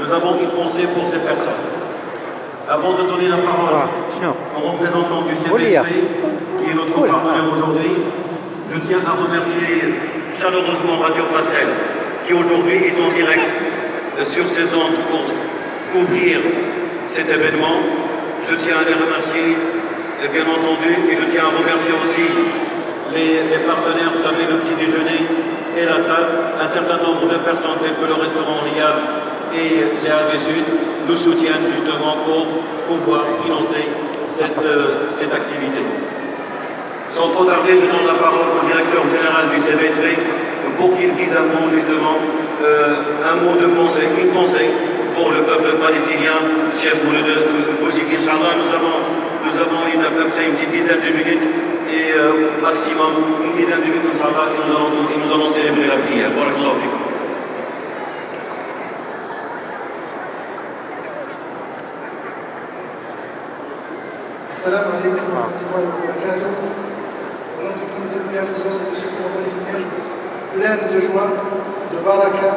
Nous avons une pensée pour ces personnes. Avant de donner la parole au représentant du CPSP, qui est notre partenaire aujourd'hui, je tiens à remercier chaleureusement Radio Pastel, qui aujourd'hui est en direct sur ces ondes pour couvrir cet événement. Je tiens à les remercier, bien entendu, et je tiens à remercier aussi les partenaires, vous savez, le petit déjeuner et la salle. Un certain nombre de personnes telles que le restaurant Liad et les AG Sud nous soutiennent justement pour pouvoir financer cette activité. Sans trop tarder, je donne la parole au directeur général du CPSP pour qu'il dise un mot justement, un mot de pensée, une pensée pour le peuple palestinien, chef Mouloud Bouzik. Inch'Allah, nous avons à peu près une petite dizaine de minutes et maximum une dizaine de minutes, Inch'Allah, et nous allons célébrer la prière. Barakallahu fikum. Salam alaikum wa rahmatullahi wa barakatuh. Au nom du comité de bienfaisance et de secours palestinien, pleine de joie, de baraka,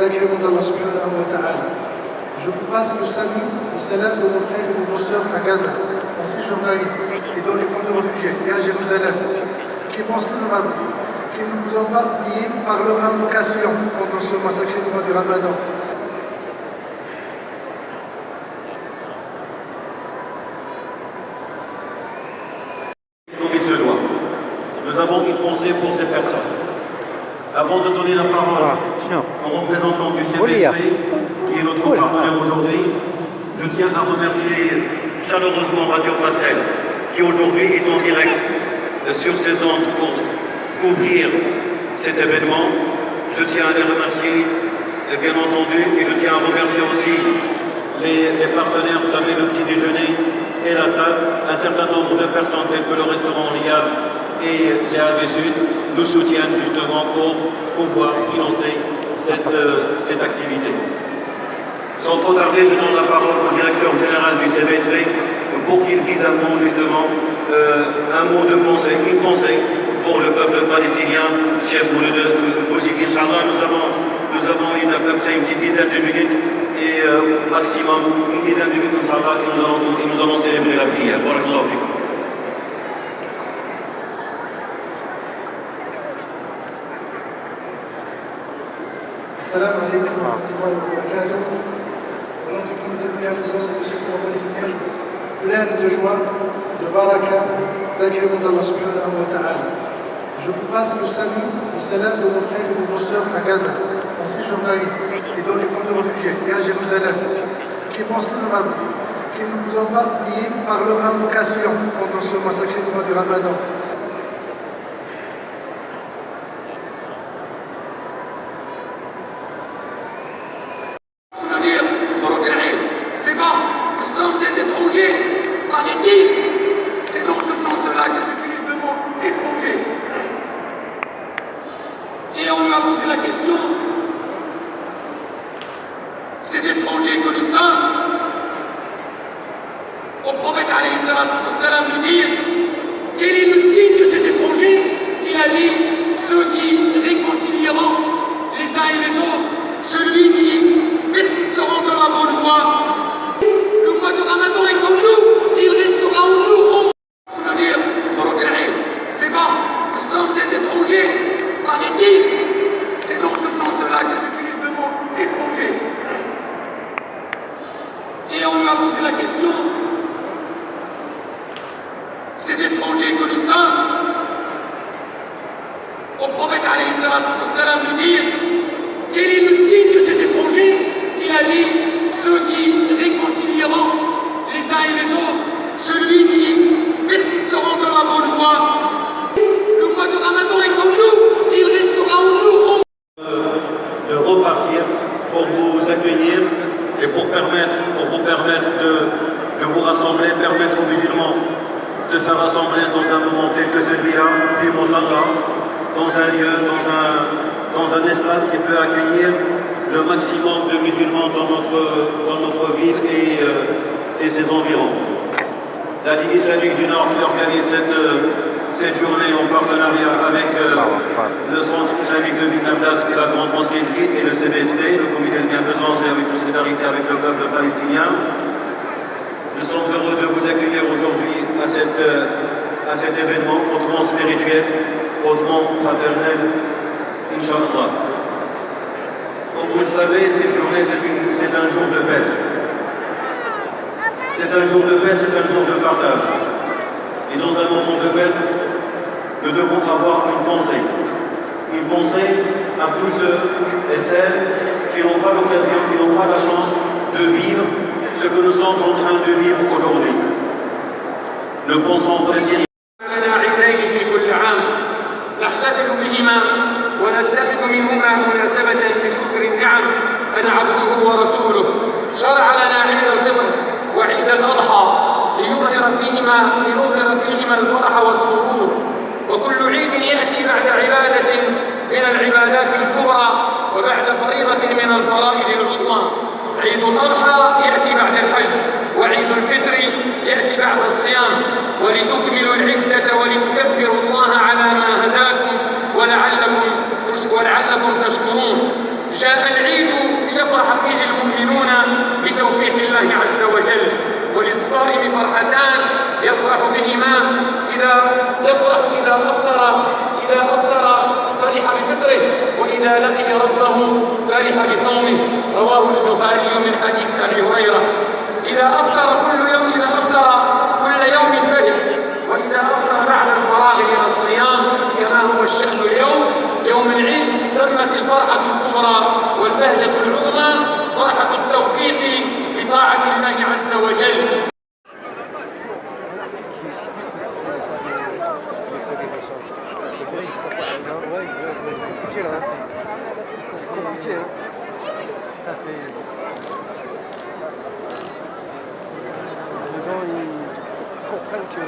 d'agrément d'Allah subhanahu wa ta'ala. Je vous passe le salut, le salam de vos frères et de vos sœurs à Gaza, en Cisjordanie et dans les camps de réfugiés, et à Jérusalem, qui pensent toujours à vous, qui ne vous ont pas oubliés par leur invocation pendant ce massacre du mois du Ramadan. Nous avons une pensée pour ces personnes. Avant de donner la parole au représentant du CPSP, qui est notre partenaire aujourd'hui, je tiens à remercier chaleureusement Radio Pastel, qui aujourd'hui est en direct sur ces ondes pour couvrir cet événement. Je tiens à les remercier, bien entendu, et je tiens à remercier aussi les partenaires, vous savez, le petit déjeuner et la salle. Un certain nombre de personnes telles que le restaurant Liad et les AG Sud nous soutiennent justement pour pouvoir financer cette activité. Sans trop tarder, je donne la parole au directeur général du CPSP pour qu'il dise un mot justement, un mot de pensée, une pensée pour le peuple palestinien, chef Mouloud Bouzik. Inch'Allah, nous avons à peu près une petite dizaine de minutes et maximum une dizaine de minutes, Inch'Allah, et nous allons célébrer la prière. Barakallahu fikum. Salam alaikum wa rahmatullahi wa barakatuh. Au nom du comité de bienfaisance et de secours palestinien, pleine de joie, de baraka, d'agrément d'Allah subhanahu wa ta'ala. Je vous passe le salut, le salam de vos frères et de vos sœurs à Gaza, en Cisjordanie et dans les camps de réfugiés, et à Jérusalem, qui pensent toujours à vous, qui ne vous ont pas oubliés par leur invocation pendant ce massacre du mois du Ramadan. C'est dans ce sens-là que j'utilise le mot étranger. Et on lui a posé la question, ces étrangers connaissants, au prophète alayhi salam de dire, quel est le signe de ces étrangers? Il a dit, ceux qui réconcilieront les uns et les autres, celui qui persisteront dans la bonne voie. Le mois de Ramadan est en nous, il restera en nous. On va dire, mais bon, nous sommes des étrangers, paraît-il. C'est dans ce sens-là que j'utilise le mot étranger. Et on lui a posé la question, ces étrangers connaissants, au prophète alayhi salam de dire, quel est le signe de ces étrangers? Il a dit, ceux qui réconcilieront les uns et les autres, celui qui persisteront dans la bonne voie. Le mois de Ramadan est en nous, il restera en nous. De repartir pour vous accueillir et pour vous permettre de vous rassembler, permettre aux musulmans de se rassembler dans un moment tel que celui-là, puis Mosalla, dans un lieu, dans un espace qui peut accueillir le maximum de musulmans dans notre ville et ses environs. La Ligue islamique du Nord qui organise cette journée en partenariat avec le Centre islamique de Bin Abdas et la Grande Mosquée de Lille et le CBSP, le Comité de bienfaisance et avec le Solidarité. solidarité avec le peuple palestinien. Nous sommes heureux de vous accueillir aujourd'hui à cet événement hautement spirituel, hautement fraternel, Inch'Allah. Comme vous le savez, cette journée, c'est un jour de fête. C'est un jour de paix, c'est un jour de partage. Et dans un moment de paix, nous devons avoir une pensée. Une pensée à tous ceux et celles qui n'ont pas l'occasion, qui n'ont pas la chance de vivre ce que nous sommes en train de vivre aujourd'hui. Nous pensons précisément. ونتخذ منهما مناسبة لشكر النعم أن عبده ورسوله شرع لنا عيد الفطر وعيد الأضحى ليظهر فيهما الفرح والسرور. وكل عيد يأتي بعد عبادة من العبادات الكبرى وبعد فريضة من الفرائض العظمى. عيد الأضحى يأتي بعد الحج، وعيد الفطر يأتي بعد الصيام، ولتكملوا العدة ولتكبروا الله على ما هداكم ولعلكم تشكرون. جاء العيد ليفرح فيه المؤمنون بتوفيق الله عز وجل، وللصائم فرحتان يفرح بهما إذا أفطر فرح بفطره، وإذا لقي ربه فرح بصومه. رواه البخاري من حديث أبي هريرة. إذا أفطر كل يوم فرح، وإذا أفطر بعد الفراغ من الصيام كما هو الشأن اليوم يوم العيد تمت الفرحة الكبرى والبهجة العظمى، فرحة التوفيق بطاعة الله عز وجل. Les gens ils comprennent que